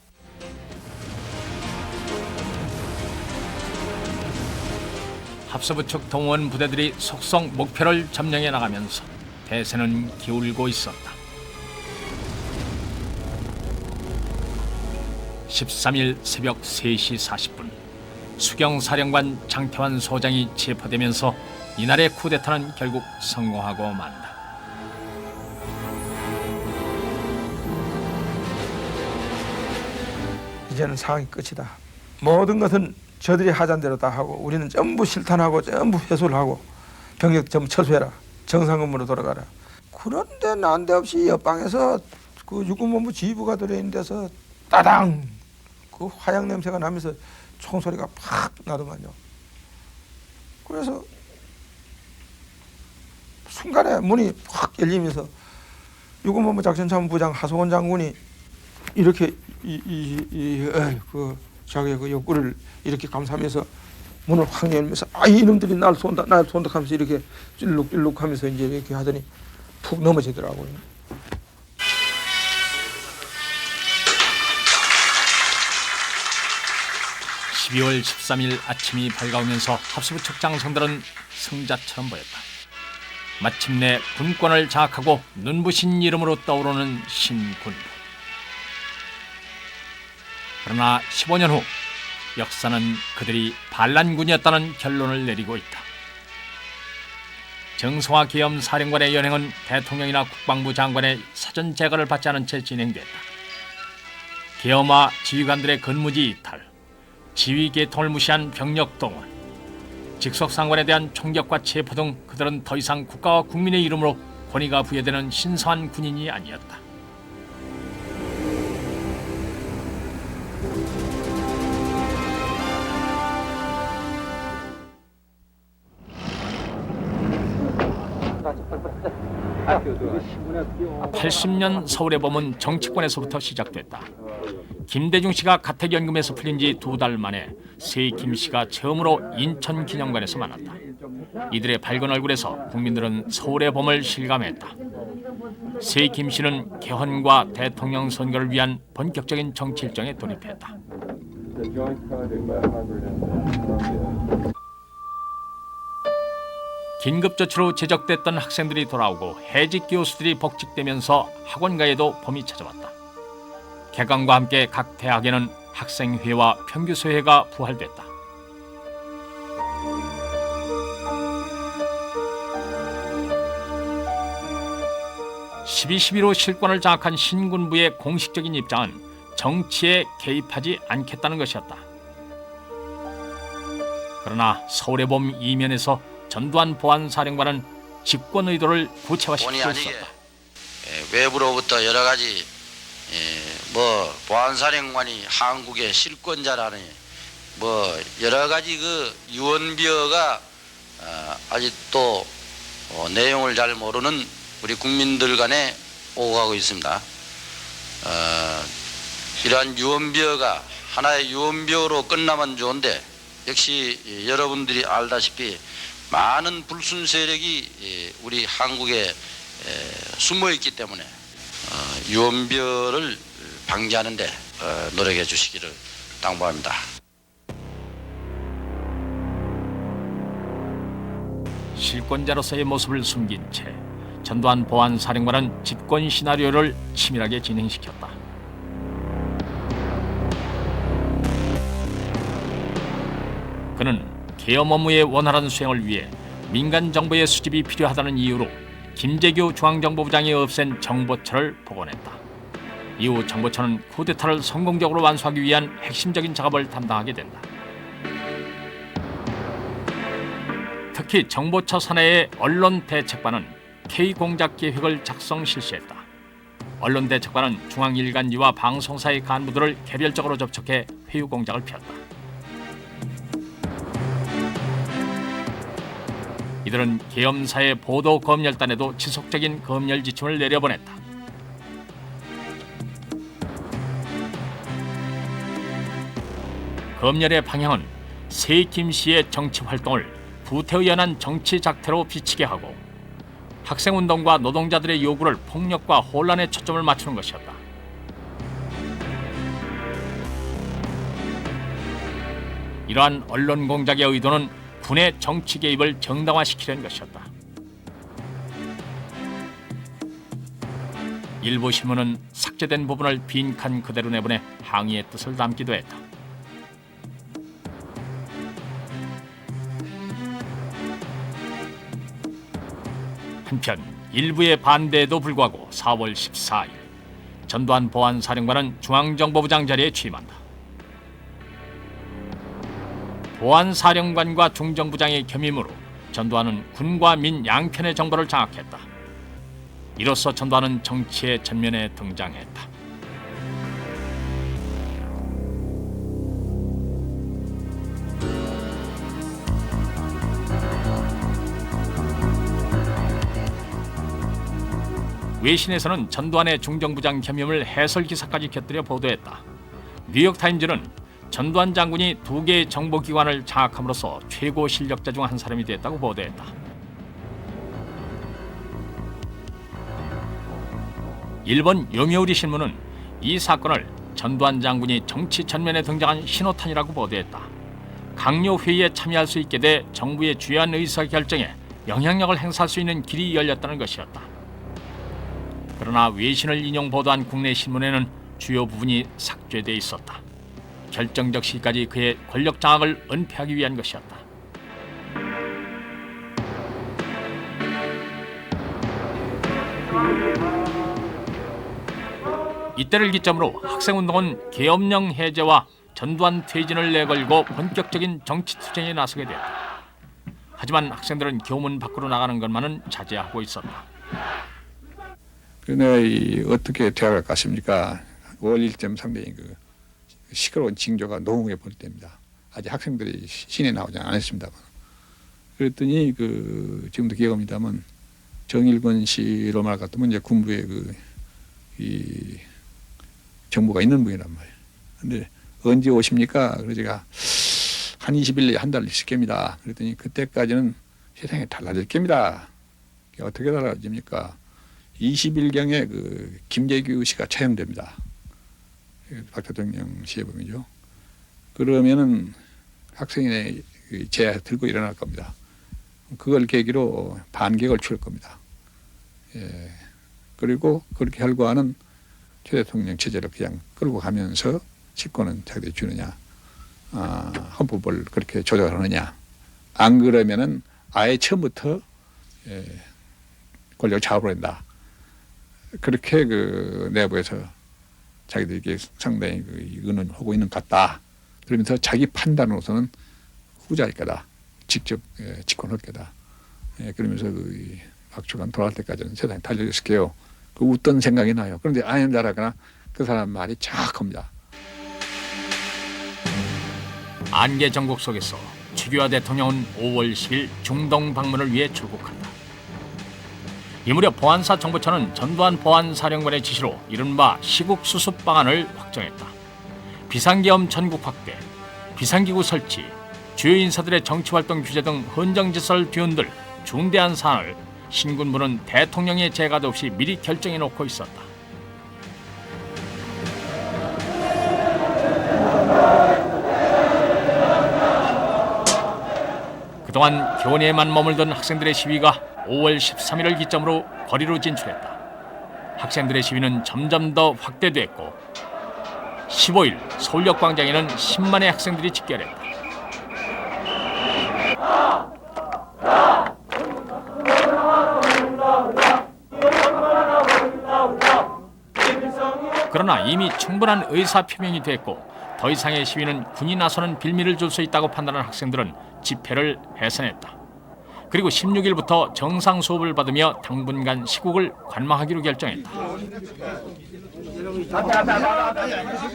합수부 측 동원 부대들이 속속 목표를 점령해 나가면서 대세는 기울고 있었다. 13일 새벽 3시 40분 수경사령관 장태환 소장이 체포되면서 이날의 쿠데타는 결국 성공하고 만다. 이제는 상황이 끝이다. 모든 것은 저들이 하자는 대로 다 하고 우리는 전부 실탄하고 전부 회수를 하고 병력 전부 철수해라. 정상근무로 돌아가라. 그런데 난데없이 옆방에서 그 육군본부 지휘부가 들어있는 데서 따당 그 화약 냄새가 나면서 총소리가 팍 나더만요. 그래서 순간에 문이 확 열리면서 육군본부 작전참모부장 하성원 장군이 이렇게 그 자기의 그 옆구리를 이렇게 감싸면서 문을 확 열면서 이놈들이 날 쏜다 하면서 이렇게 찔룩찔룩 하면서 이제 이렇게 하더니 푹 넘어지더라고요. (12월 13일) 아침이 밝아오면서 합수부 측 장성들은 승자처럼 보였다. 마침내 군권을 장악하고 눈부신 이름으로 떠오르는 신군부. 그러나 15년 후 역사는 그들이 반란군이었다는 결론을 내리고 있다. 정성화 계엄 사령관의 연행은 대통령이나 국방부 장관의 사전 제거를 받지 않은 채 진행됐다. 계엄화 지휘관들의 근무지 이탈, 지휘 계통을 무시한 병력 동원, 직속상관에 대한 총격과 체포 등 그들은 더 이상 국가와 국민의 이름으로 권위가 부여되는 신성한 군인이 아니었다. (80년) 서울의 봄은 정치권에서부터 시작됐다. 김대중 씨가 가택연금에서 풀린 지 2달 만에 새 김 씨가 처음으로 인천 기념관에서 만났다. 이들의 밝은 얼굴에서 국민들은 서울의 봄을 실감했다. 새 김 씨는 개헌과 대통령 선거를 위한 본격적인 정치 일정에 돌입했다. 긴급조치로 제적됐던 학생들이 돌아오고 해직 교수들이 복직되면서 학원가에도 봄이 찾아왔다. 개강과 함께 각 대학에는 학생회와 평교수회가 부활됐다. (12.12로) 실권을 장악한 신군부의 공식적인 입장은 정치에 개입하지 않겠다는 것이었다. 그러나 서울의 봄 이면에서 전두환 보안사령관은 집권 의도를 구체화시키고 있었다. 외부로부터 여러 가지 보안사령관이 한국의 실권자라니 여러 가지 그 유언비어가 아직도 내용을 잘 모르는 우리 국민들 간에 오고 가고 있습니다. 이러한 유언비어가 하나의 유언비어로 끝나면 좋은데 역시 여러분들이 알다시피 많은 불순 세력이 우리 한국에 숨어 있기 때문에 유언비어를 방지하는 데 노력해 주시기를 당부합니다. 실권자로서의 모습을 숨긴 채 전두환 보안사령관은 집권 시나리오를 치밀하게 진행시켰다. 그는 계엄 업무의 원활한 수행을 위해 민간 정보의 수집이 필요하다는 이유로 김재규 중앙정보부장이 없앤 정보처를 복원했다. 이후 정보처는 쿠데타를 성공적으로 완수하기 위한 핵심적인 작업을 담당하게 된다. 특히 정보처 사내의 언론 대책반은 K공작 계획을 작성 실시했다. 언론대책관은 중앙일간지와 방송사의 간부들을 개별적으로 접촉해 회유 공작을 폈다. 이들은 계엄사의 보도 검열단에도 지속적인 검열 지침을 내려보냈다. 검열의 방향은 새 김씨의 정치 활동을 구태의 연한 정치 작태로 비치게 하고 학생운동과 노동자들의 요구를 폭력과 혼란에 초점을 맞추는 것이었다. 이러한 언론 공작의 의도는 군의 정치 개입을 정당화시키려는 것이었다. 일부 신문은 삭제된 부분을 빈칸 그대로 내보내 항의의 뜻을 담기도 했다. 한편 일부의 반대에도 불구하고 4월 14일 전두환 보안사령관은 중앙정보부장 자리에 취임한다. 보안사령관과 중정부장의 겸임으로 전두환은 군과 민 양편의 정보를 장악했다. 이로써 전두환은 정치의 전면에 등장했다. 외신에서는 전두환의 중정부장 겸임을 해설 기사까지 곁들여 보도했다. 뉴욕타임즈는 전두환 장군이 2개의 정보기관을 장악함으로써 최고 실력자 중 한 사람이 됐다고 보도했다. 일본 요미우리 신문은 이 사건을 전두환 장군이 정치 전면에 등장한 신호탄이라고 보도했다. 강요 회의에 참여할 수 있게 돼 정부의 주요한 의사결정에 영향력을 행사할 수 있는 길이 열렸다는 것이었다. 그러나 외신을 인용 보도한 국내 신문에는 주요 부분이 삭제돼 있었다. 결정적 시기까지 그의 권력 장악을 은폐하기 위한 것이었다. 이때를 기점으로 학생운동은 계엄령 해제와 전두환 퇴진을 내걸고 본격적인 정치 투쟁에 나서게 되었다. 하지만 학생들은 교문 밖으로 나가는 것만은 자제하고 있었다. 그네 어떻게 대학을 갔습니까? 5월 1점 상당히 그 시끄러운 징조가 노후에 볼 때입니다. 아직 학생들이 시내 나오지 않았습니다만. 그랬더니 그 지금도 기억합니다만 정일권 씨로 말 같으면 이제 군부에 이 정보가 있는 분이란 말이에요. 근데 언제 오십니까? 그래서 제가 한 20일 내에 한 달 있을 겁니다. 그랬더니 그때까지는 세상이 달라질 겁니다. 어떻게 달라집니까? 20일경에 그 김재규 씨가 처형됩니다. 박 대통령 시해범이죠. 그러면은 학생의 제 들고 일어날 겁니다. 그걸 계기로 반격을 취할 겁니다. 예. 그리고 그렇게 결과는 최 대통령 체제를 그냥 끌고 가면서 집권은 자기들이 주느냐, 헌법을 그렇게 조작하느냐. 안 그러면은 아예 처음부터 권력을 잡아버린다. 그렇게 그 내부에서 자기들에게 상당히 의논하고 있는 것 같다. 그러면서 자기 판단으로서는 후자일 거다. 직접 집권할 거다. 그러면서 그 박주관 돌아갈 때까지는 세상이 달려있을 게요. 그 웃던 생각이 나요. 그런데 아니라거나 그 사람 말이 정확합니다. 안개 정국 속에서 추기화 대통령은 5월 10일 중동 방문을 위해 출국한다. 이 무렵 보안사 정보처는 전두환 보안사령관의 지시로 이른바 시국 수습 방안을 확정했다. 비상계엄 전국 확대, 비상기구 설치, 주요 인사들의 정치활동 규제 등 헌정질서를 뒤흔들 중대한 사안을 신군부는 대통령의 재가도 없이 미리 결정해 놓고 있었다. 그동안 교내에만 머물던 학생들의 시위가 5월 13일을 기점으로 거리로 진출했다. 학생들의 시위는 점점 더 확대됐고 15일 서울역 광장에는 10만의 학생들이 집결했다. 그러나 이미 충분한 의사표명이 됐고 더 이상의 시위는 군이 나서는 빌미를 줄 수 있다고 판단한 학생들은 집회를 해산했다. 그리고 16일부터 정상 수업을 받으며 당분간 시국을 관망하기로 결정했다.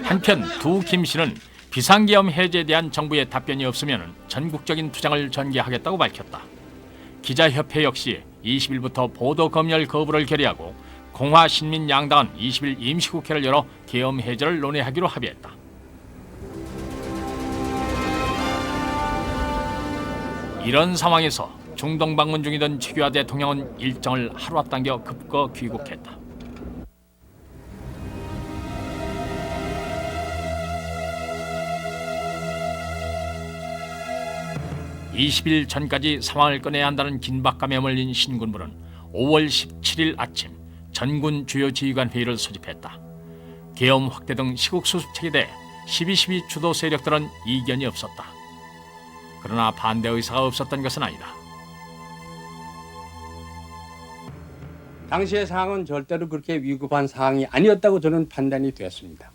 한편 두 김 씨는 비상계엄 해제에 대한 정부의 답변이 없으면 전국적인 투쟁을 전개하겠다고 밝혔다. 기자협회 역시 20일부터 보도 검열 거부를 결의하고 공화신민양당은 20일 임시국회를 열어 계엄 해제를 논의하기로 합의했다. 이런 상황에서 중동 방문 중이던 최규하 대통령은 일정을 하루 앞당겨 급거 귀국했다. (20일) 전까지 상황을 꺼내야 한다는 긴박감에 몰린 신군부는 5월 17일 아침 전군 주요 지휘관 회의를 소집했다. 계엄 확대 등 시국 수습책에 대해 12.12 주도 세력들은 이견이 없었다. 그러나 반대 의사가 없었던 것은 아니다. 당시의 상황은 절대로 그렇게 위급한 상황이 아니었다고 저는 판단이 되었습니다.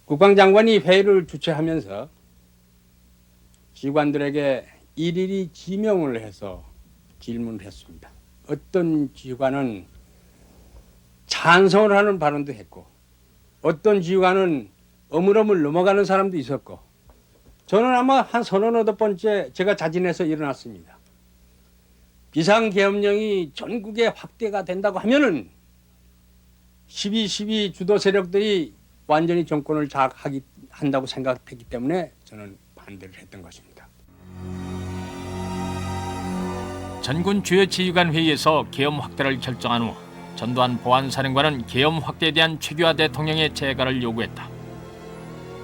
국방장관이 회의를 주최하면서 지휘관들에게 일일이 지명을 해서 질문을 했습니다. 어떤 지휘관은 찬성을 하는 발언도 했고 어떤 지휘관은 어물어물 넘어가는 사람도 있었고 저는 아마 한 서너 번째 제가 자진해서 일어났습니다. 비상계엄령이 전국에 확대가 된다고 하면은 12.12 주도 세력들이 완전히 정권을 장악한다고 생각했기 때문에 저는 반대를 했던 것입니다. 전군 주요 지휘관 회의에서 계엄 확대를 결정한 후 전두환 보안사령관은 계엄 확대에 대한 최규하 대통령의 재가를 요구했다.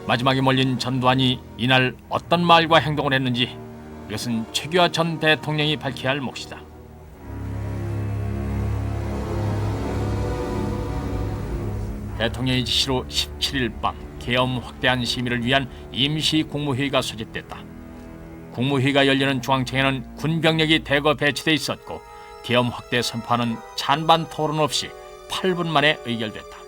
마지막에 몰린 전두환이 이날 어떤 말과 행동을 했는지 이것은 최규하 전 대통령이 밝혀야 할 몫이다. 대통령의 지시로 17일 밤 계엄 확대한 심의를 위한 임시 국무회의가 소집됐다. 국무회의가 열리는 중앙청에는 군병력이 대거 배치돼 있었고 계엄 확대 선포하는 찬반 토론 없이 8분 만에 의결됐다.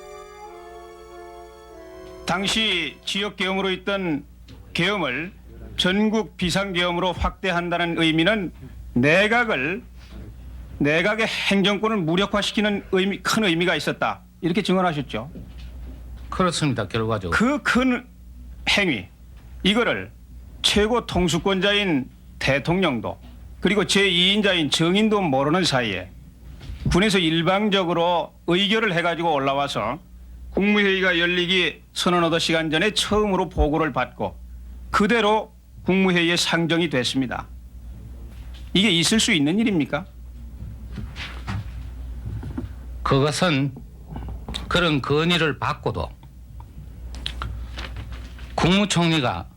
당시 지역 계엄으로 있던 계엄을 전국 비상계엄으로 확대한다는 의미는 내각의 행정권을 무력화시키는 큰 의미가 있었다. 이렇게 증언하셨죠. 그렇습니다. 결과적으로. 그 큰 행위, 이거를 최고 통수권자인 대통령도 그리고 제2인자인 정인도 모르는 사이에 군에서 일방적으로 의결을 해가지고 올라와서 국무회의가 열리기 서너 시간 전에 처음으로 보고를 받고 그대로 국무회의에 상정이 됐습니다. 이게 있을 수 있는 일입니까? 그것은 그런 건의를 받고도 국무총리가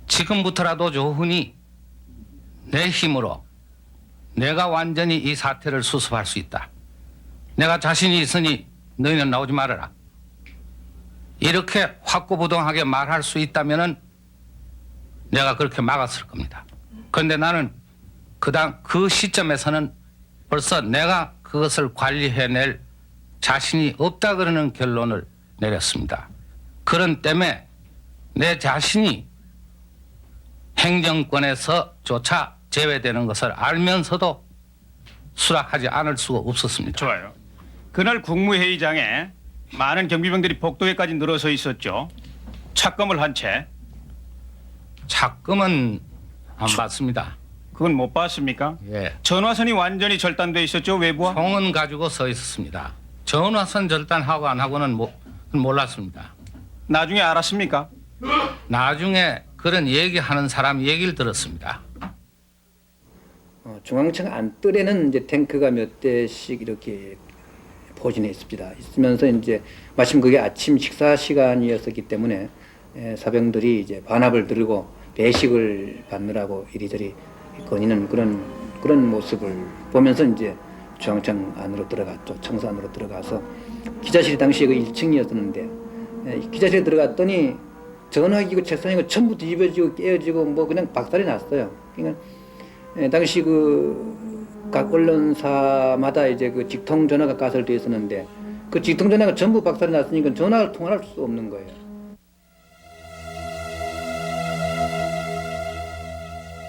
지금부터라도 조훈이 내 힘으로 내가 완전히 이 사태를 수습할 수 있다. 내가 자신이 있으니 너희는 나오지 말아라. 이렇게 확고부동하게 말할 수 있다면은 내가 그렇게 막았을 겁니다. 그런데 나는 그 시점에서는 벌써 내가 그것을 관리해낼 자신이 없다 그러는 결론을 내렸습니다. 그런 때문에 내 자신이 행정권에서조차 제외되는 것을 알면서도 수락하지 않을 수가 없었습니다. 좋아요. 그날 국무회의장에 많은 경비병들이 복도에까지 늘어서 있었죠. 착검을 한 채. 착검은 안 봤습니다. 그건 못 봤습니까? 예. 전화선이 완전히 절단돼 있었죠, 외부와? 총은 가지고 서 있었습니다. 전화선 절단하고 안 하고는 몰랐습니다. 나중에 알았습니까? 나중에 그런 얘기하는 사람 얘기를 들었습니다. 중앙청 안뜰에는 이제 탱크가 몇 대씩 이렇게 포진해 있습니다. 있으면서 이제 마침 그게 아침 식사 시간이었었기 때문에 사병들이 이제 반합을 들고 배식을 받느라고 이리저리 거니는 그런 모습을 보면서 이제 중앙청 안으로 들어갔죠. 청사 안으로 들어가서 기자실이 당시에 그 1층이었는데 기자실에 들어갔더니 전화기고 책상이고 전부 뒤집어지고 깨어지고 뭐 그냥 박살이 났어요. 그러니까 당시 각 언론사마다 이제 그 직통 전화가 가설되어 있었는데 그 직통 전화가 전부 박살이 났으니까 전화를 통화할 수 없는 거예요.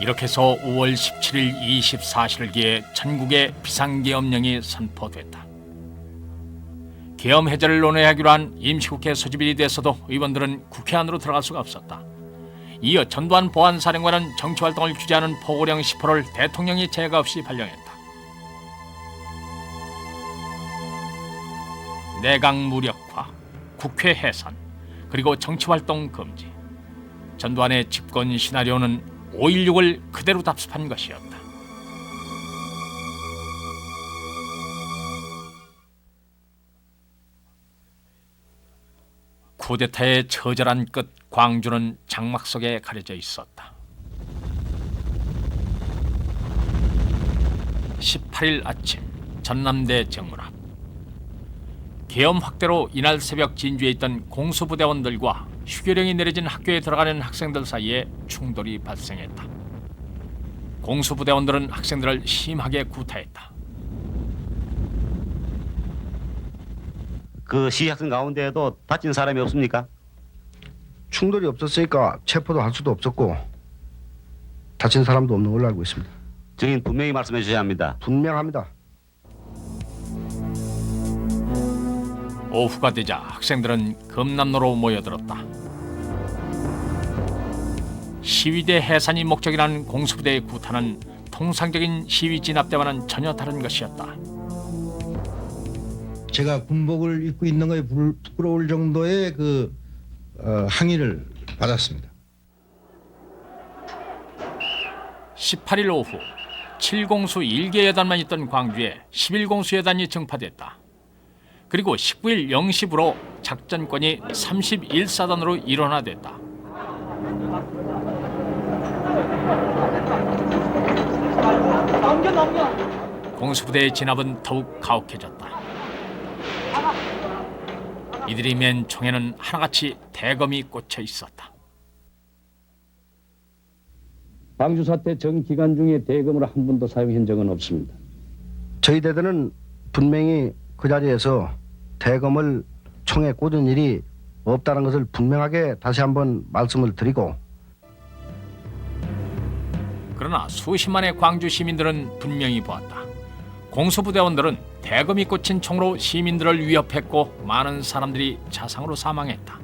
이렇게 해서 5월 17일 24시를 기해 전국에 비상계엄령이 선포됐다. 계엄 해제를 논의하기로 한 임시국회 소집이 됐어도 의원들은 국회 안으로 들어갈 수가 없었다. 이어 전두환 보안사령관은 정치활동을 규제하는 포고령 10호를 대통령이 제가 없이 발령했다. 내각 무력화, 국회 해산, 그리고 정치활동 금지. 전두환의 집권 시나리오는 5.16을 그대로 답습한 것이었다. 쿠데타의 처절한 끝 광주는 장막 속에 가려져 있었다. 18일 아침 전남대 정문 앞. 계엄 확대로 이날 새벽 진주에 있던 공수부대원들과 휴교령이 내려진 학교에 들어가는 학생들 사이에 충돌이 발생했다. 공수부대원들은 학생들을 심하게 구타했다. 그 시학생 가운데에도 다친 사람이 없습니까? 충돌이 없었으니까 체포도 할 수도 없었고 다친 사람도 없는 걸로 알고 있습니다. 증인 분명히 말씀해 주셔야 합니다. 분명합니다. 오후가 되자 학생들은 금남로로 모여들었다. 시위대 해산이 목적이라는 공수부대의 구타는 통상적인 시위 진압대와는 전혀 다른 것이었다. 제가 군복을 입고 있는 것에 부끄러울 정도의 항의를 받았습니다. 18일 오후 7공수 1개 여단만 있던 광주에 11공수 여단이 증파됐다. 그리고 19일 0시부로 작전권이 31사단으로 일원화됐다. 공수부대의 진압은 더욱 가혹해졌다. 이들이 맨 총에는 하나같이 대검이 꽂혀 있었다. 광주 사태 전 기간 중에 대검을 한 번도 사용한 적은 없습니다. 저희 대대는 분명히 그 자리에서 대검을 총에 꽂은 일이 없다는 것을 분명하게 다시 한번 말씀을 드리고, 그러나 수십만의 광주 시민들은 분명히 보았다. 공수부대원들은 대검이 꽂힌 총으로 시민들을 위협했고 많은 사람들이 자상으로 사망했다.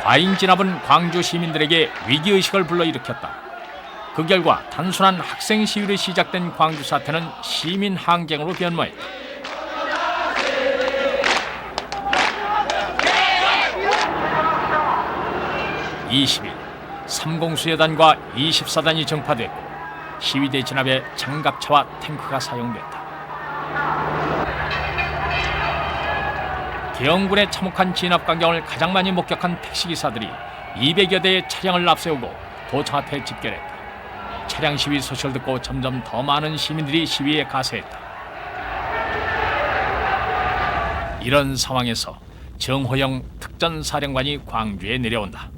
과잉 진압은 광주 시민들에게 위기의식을 불러일으켰다. 그 결과 단순한 학생 시위로 시작된 광주 사태는 시민 항쟁으로 변모했다. 20일 3공수여단과 24단이 정파됐고 시위대 진압에 장갑차와 탱크가 사용됐다. 계엄군의 참혹한 진압 광경을 가장 많이 목격한 택시기사들이 200여 대의 차량을 앞세우고 도청 앞에 집결했다. 차량 시위 소식을 듣고 점점 더 많은 시민들이 시위에 가세했다. 이런 상황에서 정호영 특전사령관이 광주에 내려온다.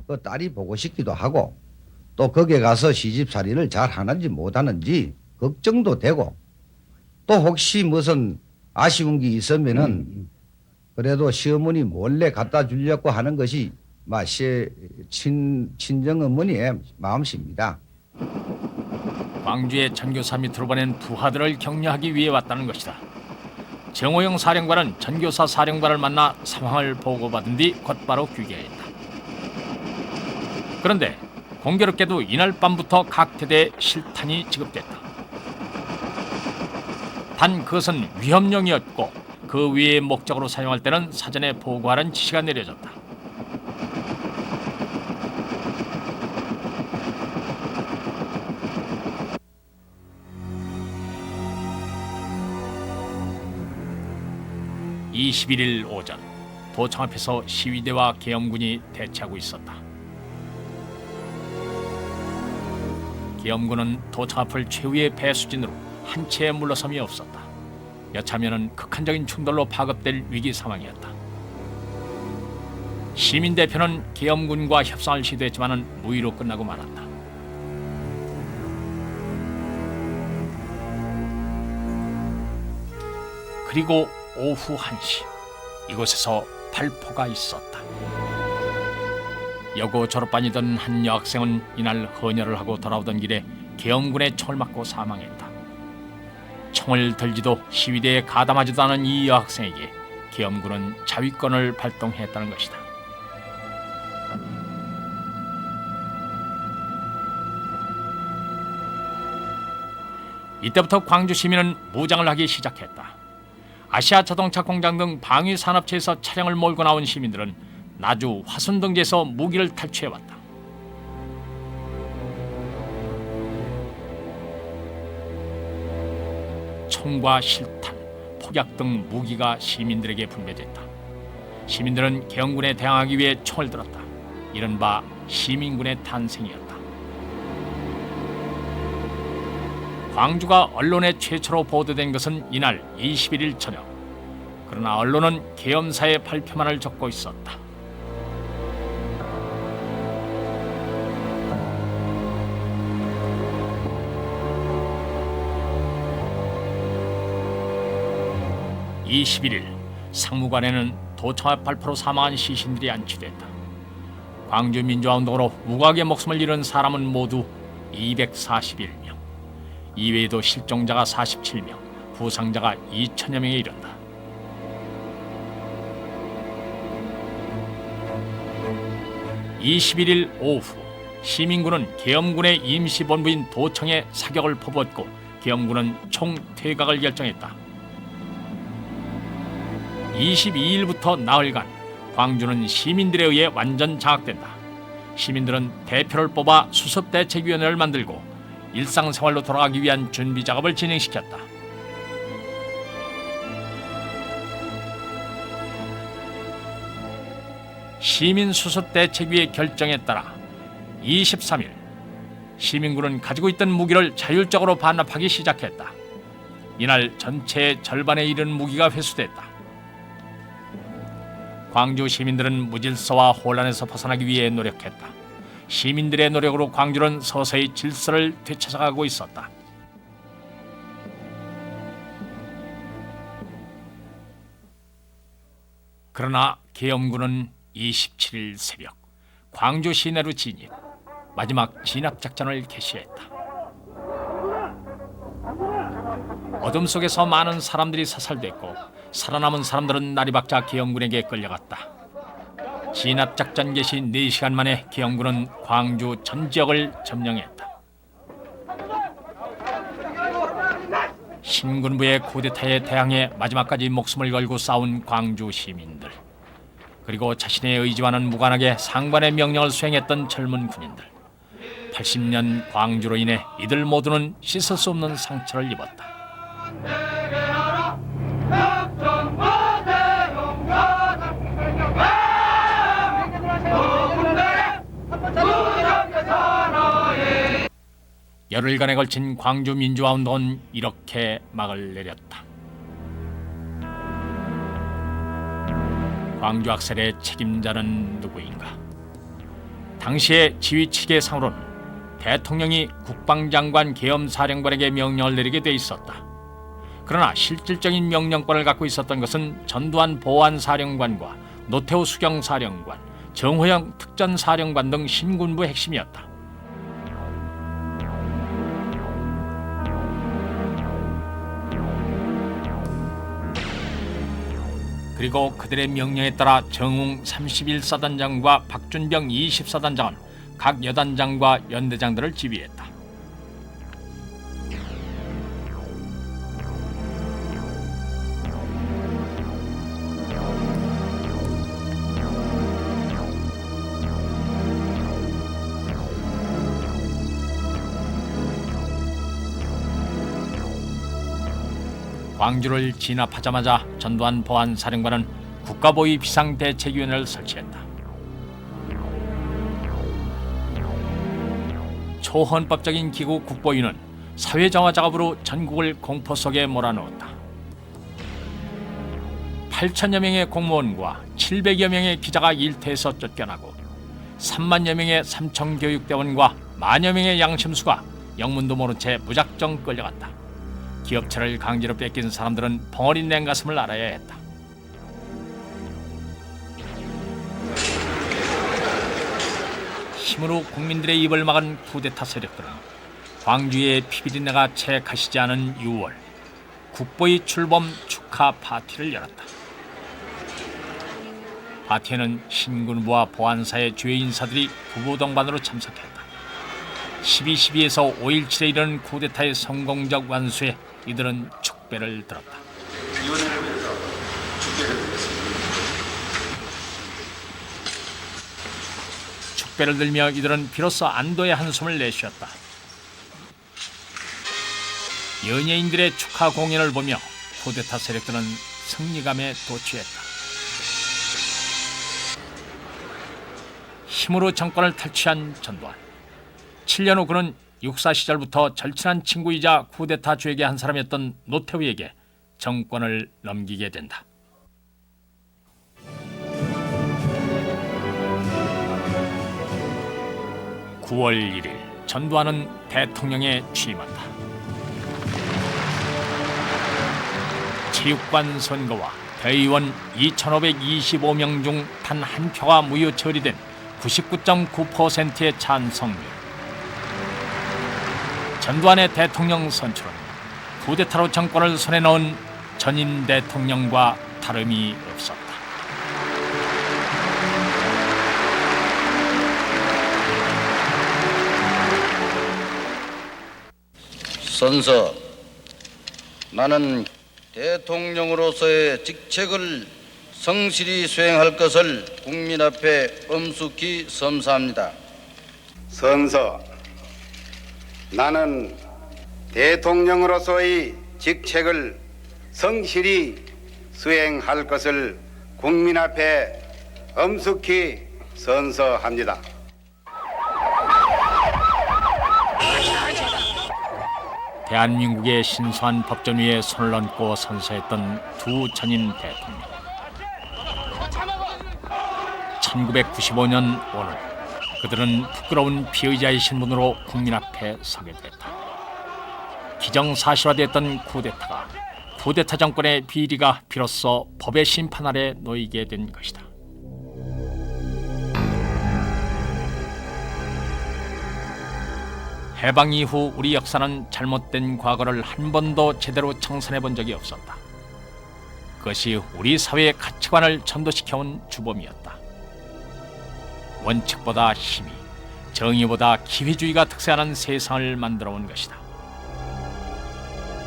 그 딸이 보고 싶기도 하고 또 거기에 가서 시집살이를 잘 하는지 못하는지 걱정도 되고 또 혹시 무슨 아쉬운 게 있으면은 그래도 시어머니 몰래 갖다 주려고 하는 것이 친정어머니의 마음씨입니다. 광주의 전교사 밑으로 보낸 부하들을 격려하기 위해 왔다는 것이다. 정호영 사령관은 전교사 사령관을 만나 상황을 보고받은 뒤 곧바로 귀가했다. 그런데 공교롭게도 이날 밤부터 각 대대에 실탄이 지급됐다. 단 그것은 위협용이었고 그 위의 목적으로 사용할 때는 사전에 보고하라는 지시가 내려졌다. (21일) 오전 도청 앞에서 시위대와 계엄군이 대치하고 있었다. 계엄군은 도청 앞을 최후의 배수진으로 한 채의 물러섬이 없었다. 여차하면은 극한적인 충돌로 파급될 위기 상황이었다. 시민대표는 계엄군과 협상을 시도했지만 무의로 끝나고 말았다. 그리고 오후 1시 이곳에서 발포가 있었다. 여고 졸업반이던 한 여학생은 이날 헌혈을 하고 돌아오던 길에 계엄군의 총을 맞고 사망했다. 총을 들지도 시위대에 가담하지도 않은 이 여학생에게 계엄군은 자위권을 발동했다는 것이다. 이때부터 광주 시민은 무장을 하기 시작했다. 아시아 자동차 공장 등 방위 산업체에서 차량을 몰고 나온 시민들은 나주 화순 등지에서 무기를 탈취해왔다. 총과 실탄, 폭약 등 무기가 시민들에게 분배됐다. 시민들은 계엄군에 대항하기 위해 총을 들었다. 이른바 시민군의 탄생이었다. 광주가 언론에 최초로 보도된 것은 이날 21일 저녁. 그러나 언론은 계엄사의 발표만을 적고 있었다. (21일) 상무관에는 도청 앞 발포로 사망한 시신들이 안치됐다. 광주 민주화운동으로 무고하게 목숨을 잃은 사람은 모두 241명. 이외에도 실종자가 47명, 부상자가 2천여 명에 이른다. (21일) 오후 시민군은 계엄군의 임시본부인 도청에 사격을 퍼붓고 계엄군은 총 퇴각을 결정했다. 22일부터 나흘간 광주는 시민들에 의해 완전 장악된다. 시민들은 대표를 뽑아 수습대책위원회를 만들고 일상생활로 돌아가기 위한 준비 작업을 진행시켰다. 시민수습대책위의 결정에 따라 23일 시민군은 가지고 있던 무기를 자율적으로 반납하기 시작했다. 이날 전체의 절반에 이르는 무기가 회수됐다. 광주 시민들은 무질서와 혼란에서 벗어나기 위해 노력했다. 시민들의 노력으로 광주는 서서히 질서를 되찾아가고 있었다. 그러나 계엄군은 27일 새벽 광주 시내로 진입, 마지막 진압작전을 개시했다. 어둠 속에서 많은 사람들이 사살됐고 살아남은 사람들은 나리박자 계엄군에게 끌려갔다. 진압작전 개시 4시간 만에 계엄군은 광주 전 지역을 점령했다. 신군부의 쿠데타에 대항해 마지막까지 목숨을 걸고 싸운 광주 시민들, 그리고 자신의 의지와는 무관하게 상관의 명령을 수행했던 젊은 군인들, 80년 광주로 인해 이들 모두는 씻을 수 없는 상처를 입었다. 열흘간에 걸친 광주 민주화운동은 이렇게 막을 내렸다. 광주 학살의 책임자는 누구인가? 당시의 지휘체계상으로는 대통령이 국방장관 계엄사령관에게 명령을 내리게 돼 있었다. 그러나 실질적인 명령권을 갖고 있었던 것은 전두환 보안사령관과 노태우 수경사령관, 정호영 특전사령관 등 신군부 핵심이었다. 그리고 그들의 명령에 따라 정웅 31사단장과 박준병 20사단장은 각 여단장과 연대장들을 지휘했다. 광주를 진압하자마자 전두환 보안사령관은 국가보위 비상대책위원회를 설치했다. 초헌법적인 기구 국보위는 사회정화 작업으로 전국을 공포 속에 몰아넣었다. 8천여 명의 공무원과 700여 명의 기자가 일터에서 쫓겨나고 3만여 명의 삼청교육대원과 만여 명의 양심수가 영문도 모른 채 무작정 끌려갔다. 기업체를 강제로 뺏긴 사람들은 벙어리 냉가슴을 알아야 했다. 힘으로 국민들의 입을 막은 쿠데타 세력들은 광주의 피비린내가 채 가시지 않은 6월 국보의 출범 축하 파티를 열었다. 파티에는 신군부와 보안사의 주요 인사들이 부부동반으로 참석했다. 12.12에서 5.17에 이르는 쿠데타의 성공적 완수에 이들은 축배를 들었다. 위원회를 위해서 축배를 드렸습니다. 축배를 들며 이들은 비로소 안도의 한숨을 내쉬었다. 연예인들의 축하 공연을 보며 쿠데타 세력들은 승리감에 도취했다. 힘으로 정권을 탈취한 전두환. 7년 후 그는 육사 시절부터 절친한 친구이자 쿠데타 주역의 한 사람이었던 노태우에게 정권을 넘기게 된다. (9월 1일) 전두환은 대통령에 취임한다. 체육관 선거와 대의원 2,525명 중 단 한 표가 무효 처리된 99.9%의 찬성률. 전두환의 대통령 선출은 쿠데타로 정권을 손에 넣은 전임 대통령과 다름이 없었다. 선서, 나는 대통령으로서의 직책을 성실히 수행할 것을 국민 앞에 엄숙히 선서합니다. 선서, 나는 대통령으로서의 직책을 성실히 수행할 것을 국민 앞에 엄숙히 선서합니다. 대한민국의 신수한 법전 위에 손을 얹고 선서했던 두 전임 대통령. 1995년 오늘 그들은 부끄러운 피의자의 신분으로 국민 앞에 서게 됐다. 기정사실화됐던 쿠데타가 쿠데타 정권의 비리가 비로소 법의 심판 아래 놓이게 된 것이다. 해방 이후 우리 역사는 잘못된 과거를 한 번도 제대로 청산해 본 적이 없었다. 그것이 우리 사회의 가치관을 전도시켜온 주범이었다. 원칙보다 힘이, 정의보다 기회주의가 특세하는 세상을 만들어온 것이다.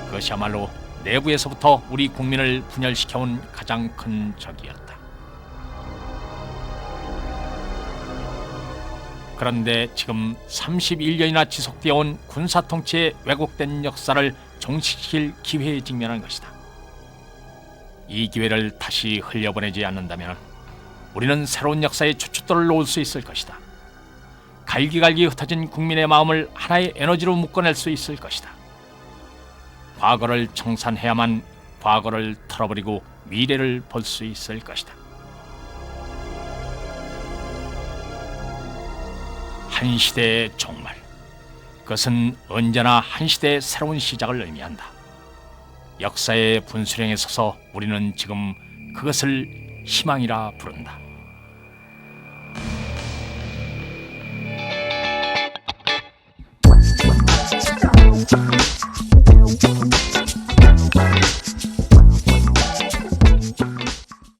그것이야말로 내부에서부터 우리 국민을 분열시켜온 가장 큰 적이었다. 그런데 지금 31년이나 지속되어 온 군사통치의 왜곡된 역사를 종식시킬 기회에 직면한 것이다. 이 기회를 다시 흘려보내지 않는다면 우리는 새로운 역사의 주춧돌을 놓을 수 있을 것이다. 갈기갈기 흩어진 국민의 마음을 하나의 에너지로 묶어낼 수 있을 것이다. 과거를 청산해야만 과거를 털어버리고 미래를 볼 수 있을 것이다. 한 시대의 종말, 그것은 언제나 한 시대의 새로운 시작을 의미한다. 역사의 분수령에 서서 우리는 지금 그것을 희망이라 부른다.